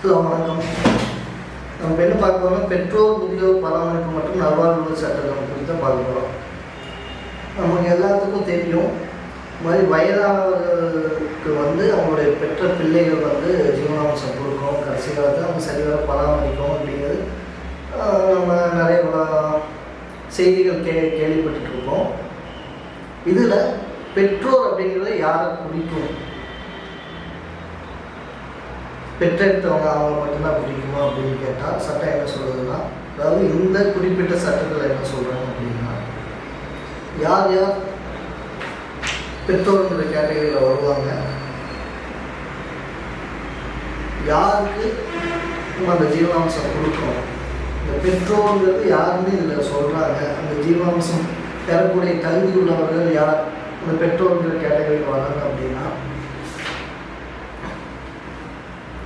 Hello வணக்கம். நம்ம என்ன பார்க்க போகிறோம், பெற்றோர் முதியோர் பராமரிப்பு மற்றும் நல்வாழ்வு சட்டம் குறித்து தான் பார்க்க போகிறோம். நமக்கு எல்லாத்துக்கும் தெரியும், இந்த மாதிரி வயதானவர்களுக்கு அவங்களுடைய பெற்ற பிள்ளைகள் ஜீவனாம்சம் கொடுக்கும், கடைசி காலத்தில் அவங்க சரிவர பராமரிக்கும் அப்படிங்கிறது நம்ம நிறைய செய்திகள் கேள்விப்பட்டு இருக்கோம். இதில் பெற்றோர் அப்படிங்கிறது யாரை குறிக்கும்? பெற்றெடுத்தவங்க அவங்க மட்டும்தான் பிடிக்குமா அப்படின்னு கேட்டால் சட்டம் என்ன சொல்லுதுன்னா, அதாவது இந்த குறிப்பிட்ட சட்டத்தில் என்ன சொல்கிறாங்க அப்படின்னா, யார் யார் பெற்றோருங்கிற கேட்டகரியில் வருவாங்க, யாருக்கு அந்த ஜீவாம்சம் கொடுக்கணும், இந்த பெற்றோருங்கிறது யாருன்னு இதில் சொல்கிறாங்க. அந்த ஜீவாம்சம் பெறக்கூடிய தகுதி உள்ளவர்கள் யார் அந்த பெற்றோருங்கிற கேட்டகரியில் வராங்க அப்படின்னா,